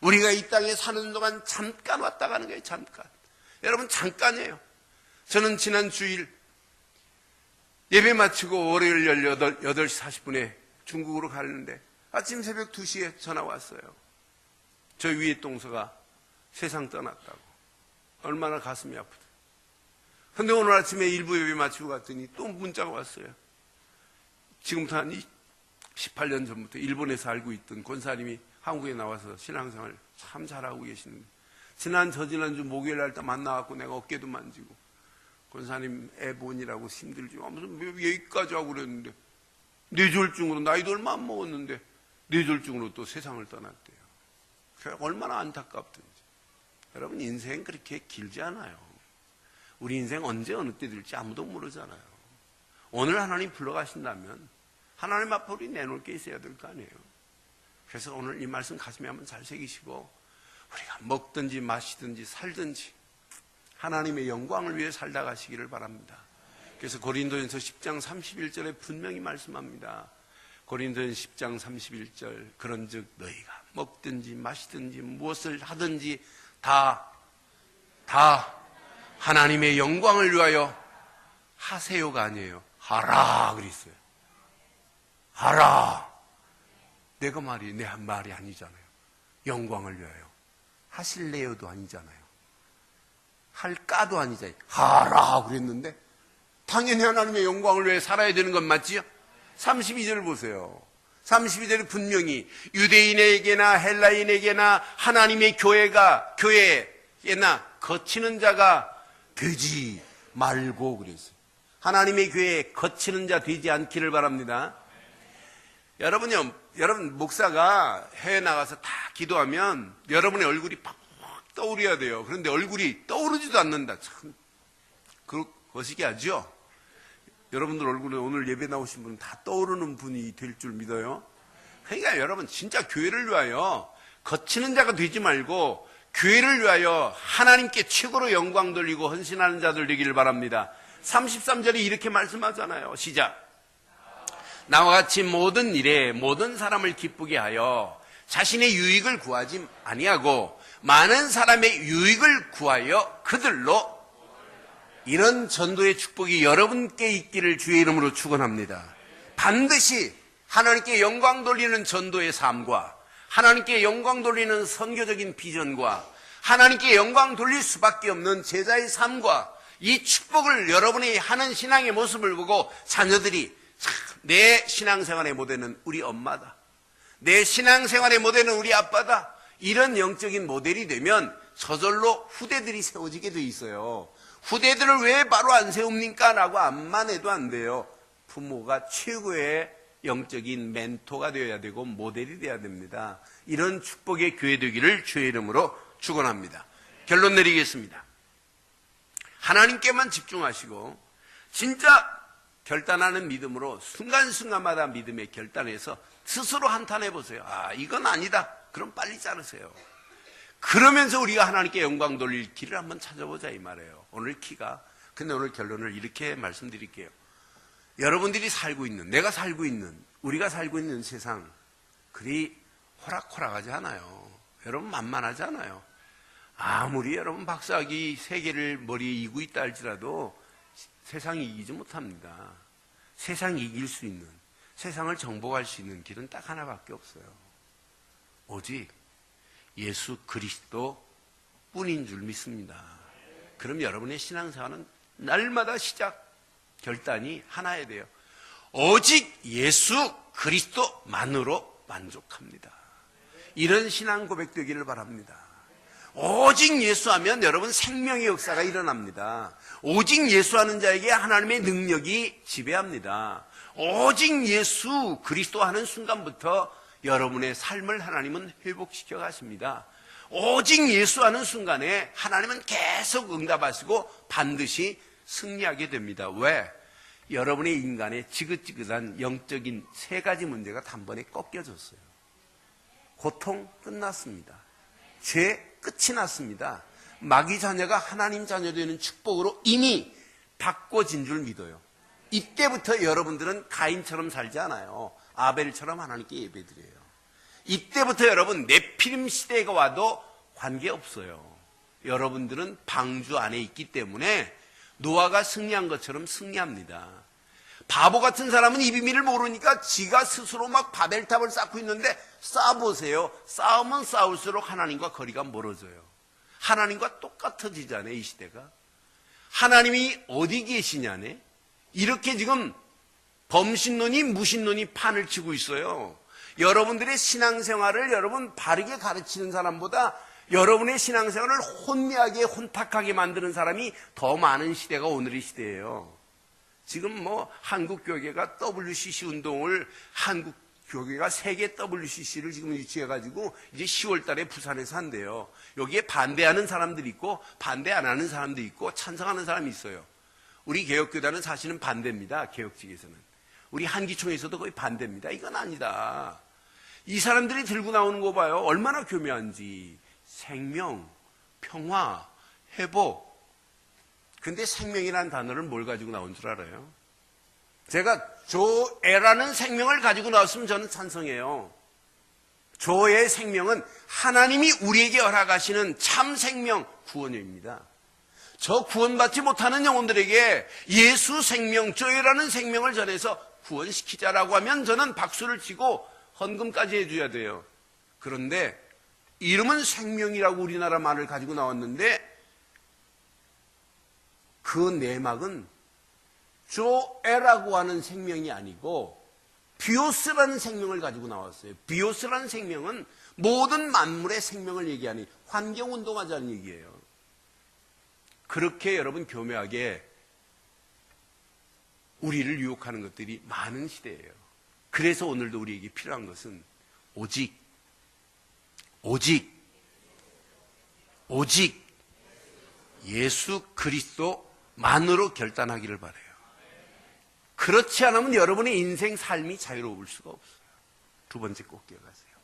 우리가 이 땅에 사는 동안 잠깐 왔다 가는 거예요. 잠깐. 여러분 잠깐이에요. 저는 지난 주일 예배 마치고 월요일 8시 40분에 중국으로 가는데 아침 새벽 2시에 전화 왔어요. 저 위에 동서가 세상 떠났다고. 얼마나 가슴이 아프다. 근데 오늘 아침에 일부 예배 마치고 갔더니 또 문자가 왔어요. 지금부터 한 18년 전부터 일본에서 알고 있던 권사님이 한국에 나와서 신앙생활 참 잘하고 계시는데 저지난주 목요일 날 때 만나갖고 내가 어깨도 만지고 권사님 애 보느라고 힘들지 무슨 여기까지 하고 그랬는데 뇌졸중으로 나이도 얼마 안 먹었는데 뇌졸중으로 또 세상을 떠났대요. 얼마나 안타깝든지. 여러분 인생 그렇게 길지 않아요. 우리 인생 언제 어느 때 될지 아무도 모르잖아요. 오늘 하나님 불러가신다면 하나님 앞에 우리 내놓을 게 있어야 될 거 아니에요. 그래서 오늘 이 말씀 가슴에 한번 잘 새기시고 우리가 먹든지 마시든지 살든지 하나님의 영광을 위해 살다 가시기를 바랍니다. 그래서 고린도전서 10장 31절에 분명히 말씀합니다. 고린도전서 10장 31절 그런즉 너희가 먹든지 마시든지 무엇을 하든지 다 하나님의 영광을 위하여 하세요가 아니에요. 하라 그랬어요. 하라. 내가 내 한 말이 아니잖아요. 영광을 위하여 하실래요도 아니잖아요. 할까도 아니잖아요. 하라 그랬는데 당연히 하나님의 영광을 위해 살아야 되는 건 맞지요? 32절을 보세요. 32절에 분명히 유대인에게나 헬라인에게나 하나님의 교회에나 거치는 자가 되지 말고 그랬어요. 하나님의 교회에 거치는 자 되지 않기를 바랍니다. 여러분 목사가 해외 나가서 다 기도하면 여러분의 얼굴이 팍 떠오르야 돼요. 그런데 얼굴이 떠오르지도 않는다. 참 거시기하죠? 여러분들 얼굴에 오늘 예배 나오신 분은 다 떠오르는 분이 될 줄 믿어요. 그러니까 여러분 진짜 교회를 위하여 거치는 자가 되지 말고 교회를 위하여 하나님께 최고로 영광 돌리고 헌신하는 자들 되기를 바랍니다. 33절이 이렇게 말씀하잖아요. 시작. 나와 같이 모든 일에 모든 사람을 기쁘게 하여 자신의 유익을 구하지 아니하고 많은 사람의 유익을 구하여 그들로 이런 전도의 축복이 여러분께 있기를 주의 이름으로 축원합니다. 반드시 하나님께 영광 돌리는 전도의 삶과 하나님께 영광 돌리는 선교적인 비전과 하나님께 영광 돌릴 수밖에 없는 제자의 삶과 이 축복을 여러분이 하는 신앙의 모습을 보고 자녀들이 내 신앙생활의 모델은 우리 엄마다. 내 신앙생활의 모델은 우리 아빠다. 이런 영적인 모델이 되면 저절로 후대들이 세워지게 돼 있어요. 후대들을 왜 바로 안 세웁니까? 라고 암만 해도 안 돼요. 부모가 최고의 영적인 멘토가 되어야 되고 모델이 되어야 됩니다. 이런 축복의 교회 되기를 주의 이름으로 축원합니다. 결론 내리겠습니다. 하나님께만 집중하시고 진짜 결단하는 믿음으로 순간순간마다 믿음의 결단에서 스스로 한탄해 보세요. 이건 아니다. 그럼 빨리 자르세요. 그러면서 우리가 하나님께 영광 돌릴 길을 한번 찾아보자 이 말이에요. 오늘 키가. 근데 오늘 결론을 이렇게 말씀드릴게요. 여러분들이 살고 있는, 내가 살고 있는, 우리가 살고 있는 세상 그리 호락호락하지 않아요. 여러분 만만하지 않아요. 아무리 여러분 박사학위 세계를 머리에 이고 있다 할지라도 세상이 이기지 못합니다. 세상이 이길 수 있는, 세상을 정복할 수 있는 길은 딱 하나밖에 없어요. 오직 예수 그리스도 뿐인 줄 믿습니다. 그럼 여러분의 신앙생활은 날마다 시작, 결단이 하나여야 돼요. 오직 예수 그리스도만으로 만족합니다. 이런 신앙 고백되기를 바랍니다. 오직 예수하면 여러분 생명의 역사가 일어납니다. 오직 예수하는 자에게 하나님의 능력이 지배합니다. 오직 예수 그리스도 하는 순간부터 여러분의 삶을 하나님은 회복시켜 가십니다. 오직 예수하는 순간에 하나님은 계속 응답하시고 반드시 승리하게 됩니다. 왜? 여러분의 인간의 지긋지긋한 영적인 세 가지 문제가 단번에 꺾여졌어요. 고통 끝났습니다. 죄 끝이 났습니다. 마귀 자녀가 하나님 자녀 되는 축복으로 이미 바꿔진 줄 믿어요. 이때부터 여러분들은 가인처럼 살지 않아요. 아벨처럼 하나님께 예배드려요. 이때부터 여러분 네피림 시대가 와도 관계없어요. 여러분들은 방주 안에 있기 때문에 노아가 승리한 것처럼 승리합니다. 바보 같은 사람은 이 비밀을 모르니까 지가 스스로 막 바벨탑을 쌓고 있는데 쌓아보세요. 쌓으면 쌓을수록 하나님과 거리가 멀어져요. 하나님과 똑같아지잖아요. 이 시대가. 하나님이 어디 계시냐네. 이렇게 지금 범신론이 무신론이 판을 치고 있어요. 여러분들의 신앙생활을 여러분 바르게 가르치는 사람보다 여러분의 신앙생활을 혼미하게 혼탁하게 만드는 사람이 더 많은 시대가 오늘의 시대예요. 지금 한국교계가 WCC 운동을 한국교계가 세계 WCC를 지금 유치해가지고 이제 10월 달에 부산에서 한대요. 여기에 반대하는 사람들이 있고 반대 안 하는 사람도 있고 찬성하는 사람이 있어요. 우리 개혁교단은 사실은 반대입니다. 개혁 측에서는. 우리 한기총에서도 거의 반대입니다. 이건 아니다. 이 사람들이 들고 나오는 거 봐요. 얼마나 교묘한지. 생명, 평화, 회복. 근데 생명이라는 단어를 뭘 가지고 나온 줄 알아요? 제가 조에라는 생명을 가지고 나왔으면 저는 찬성해요. 조의 생명은 하나님이 우리에게 허락하시는 참 생명, 구원입니다. 저 구원받지 못하는 영혼들에게 예수 생명, 조에라는 생명을 전해서 구원시키자라고 하면 저는 박수를 치고 헌금까지 해줘야 돼요. 그런데 이름은 생명이라고 우리나라 말을 가지고 나왔는데 그 내막은 조에라고 하는 생명이 아니고 비오스라는 생명을 가지고 나왔어요. 비오스라는 생명은 모든 만물의 생명을 얘기하니 환경운동하자는 얘기예요. 그렇게 여러분 교묘하게 우리를 유혹하는 것들이 많은 시대예요. 그래서 오늘도 우리에게 필요한 것은 오직 예수 그리스도만으로 결단하기를 바라요. 그렇지 않으면 여러분의 인생 삶이 자유로울 수가 없어요. 두 번째 꼭 기억하세요.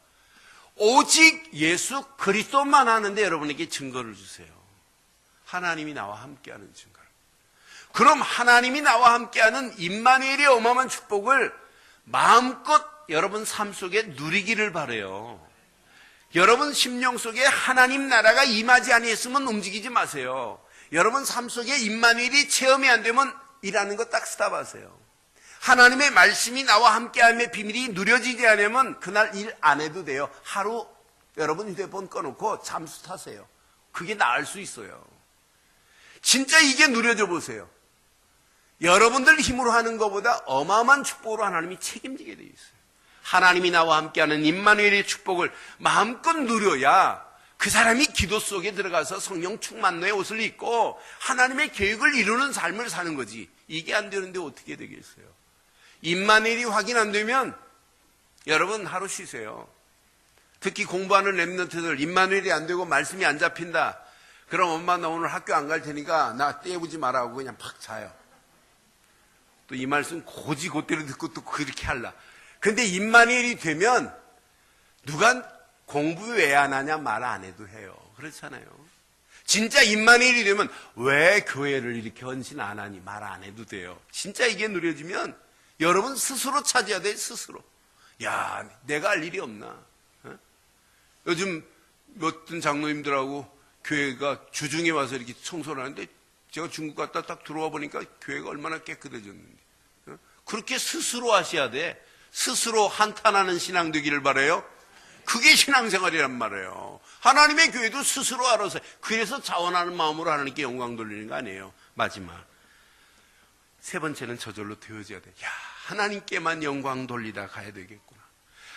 오직 예수 그리스도만 하는데 여러분에게 증거를 주세요. 하나님이 나와 함께하는 증거를. 그럼 하나님이 나와 함께하는 임마누엘의 어마어마한 축복을 마음껏 여러분 삶 속에 누리기를 바라요. 여러분 심령 속에 하나님 나라가 임하지 아니했으면 움직이지 마세요. 여러분 삶 속에 임마누엘이 체험이 안 되면 일하는 거 딱 스탑하세요. 하나님의 말씀이 나와 함께함의 비밀이 누려지지 않으면 그날 일 안 해도 돼요. 하루 여러분 휴대폰 꺼놓고 잠수 타세요. 그게 나을 수 있어요. 진짜 이게 누려져 보세요. 여러분들 힘으로 하는 것보다 어마어마한 축복으로 하나님이 책임지게 되어 있어요. 하나님이 나와 함께하는 임마누엘의 축복을 마음껏 누려야 그 사람이 기도 속에 들어가서 성령 충만노의 옷을 입고 하나님의 계획을 이루는 삶을 사는 거지. 이게 안 되는데 어떻게 되겠어요? 임마누엘이 확인 안 되면 여러분 하루 쉬세요. 특히 공부하는 렘넌트들 임마누엘이 안 되고 말씀이 안 잡힌다. 그럼 엄마 나 오늘 학교 안 갈 테니까 나 떼부지 마라 하고 그냥 팍 자요. 또 이 말씀 곧대로 듣고 또 그렇게 할라. 근데 임마누엘이 되면 누가 공부 왜 안 하냐 말 안 해도 해요. 그렇잖아요. 진짜 임마누엘이 되면 왜 교회를 이렇게 헌신 안 하니 말 안 해도 돼요. 진짜 이게 누려지면 여러분 스스로 찾아야 돼. 스스로. 야, 내가 할 일이 없나. 어? 요즘 어떤 장로님들하고 교회가 주중에 와서 이렇게 청소를 하는데 제가 중국 갔다 딱 들어와 보니까 교회가 얼마나 깨끗해졌는데. 어? 그렇게 스스로 하셔야 돼. 스스로 한탄하는 신앙 되기를 바라요. 그게 신앙생활이란 말이에요. 하나님의 교회도 스스로 알아서, 그래서 자원하는 마음으로 하나님께 영광 돌리는 거 아니에요. 마지막 세 번째는 저절로 되어져야 돼. 야, 하나님께만 영광 돌리다 가야 되겠구나.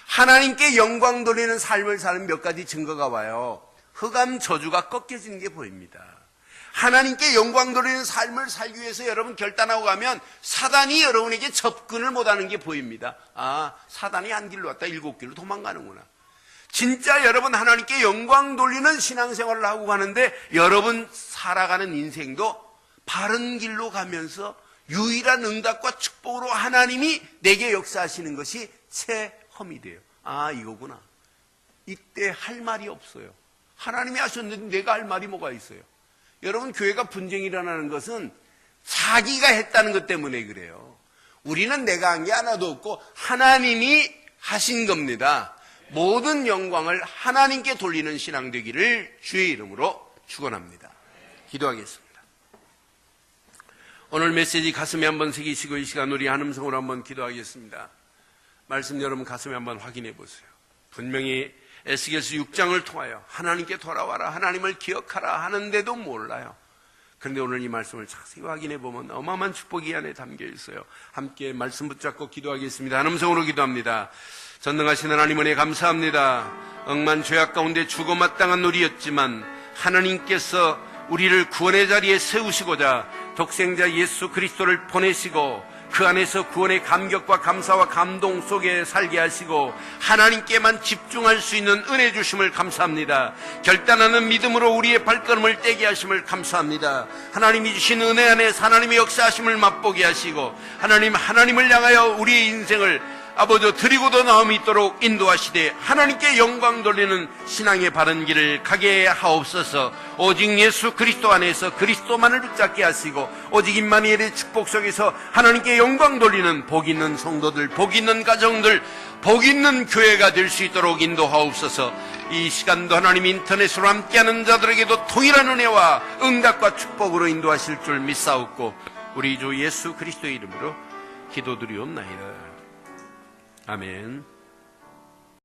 하나님께 영광 돌리는 삶을 사는 몇 가지 증거가 와요. 흑암 저주가 꺾여지는 게 보입니다. 하나님께 영광 돌리는 삶을 살기 위해서 여러분 결단하고 가면 사단이 여러분에게 접근을 못하는 게 보입니다. 아, 사단이 한 길로 왔다 7길로 도망가는구나. 진짜 여러분 하나님께 영광 돌리는 신앙생활을 하고 가는데 여러분 살아가는 인생도 바른 길로 가면서 유일한 응답과 축복으로 하나님이 내게 역사하시는 것이 체험이 돼요. 아, 이거구나. 이때 할 말이 없어요. 하나님이 하셨는데 내가 할 말이 뭐가 있어요? 여러분, 교회가 분쟁이 일어나는 것은 자기가 했다는 것 때문에 그래요. 우리는 내가 한 게 하나도 없고 하나님이 하신 겁니다. 모든 영광을 하나님께 돌리는 신앙 되기를 주의 이름으로 축원합니다. 기도하겠습니다. 오늘 메시지 가슴에 한번 새기시고 이 시간 우리 한음성으로 한번 기도하겠습니다. 말씀 여러분 가슴에 한번 확인해 보세요. 분명히 에스겔서 6장을 통하여 하나님께 돌아와라, 하나님을 기억하라 하는데도 몰라요. 그런데 오늘 이 말씀을 자세히 확인해 보면 어마어마한 축복이 이 안에 담겨 있어요. 함께 말씀 붙잡고 기도하겠습니다. 한음성으로 기도합니다. 전능하신 하나님 은혜 감사합니다. 억만 죄악 가운데 죽어마땅한 우리였지만 하나님께서 우리를 구원의 자리에 세우시고자 독생자 예수 그리스도를 보내시고 그 안에서 구원의 감격과 감사와 감동 속에 살게 하시고 하나님께만 집중할 수 있는 은혜 주심을 감사합니다. 결단하는 믿음으로 우리의 발걸음을 떼게 하심을 감사합니다. 하나님이 주신 은혜 안에서 하나님의 역사하심을 맛보게 하시고 하나님을 향하여 우리의 인생을 아버지 드리고도 나음이 있도록 인도하시되 하나님께 영광 돌리는 신앙의 바른 길을 가게 하옵소서. 오직 예수 그리스도 안에서 그리스도만을 붙잡게 하시고 오직 임마누엘의 축복 속에서 하나님께 영광 돌리는 복 있는 성도들, 복 있는 가정들, 복 있는 교회가 될 수 있도록 인도하옵소서. 이 시간도 하나님 인터넷으로 함께하는 자들에게도 동일한 은혜와 응답과 축복으로 인도하실 줄 믿사옵고 우리 주 예수 그리스도의 이름으로 기도드리옵나이다. 아멘.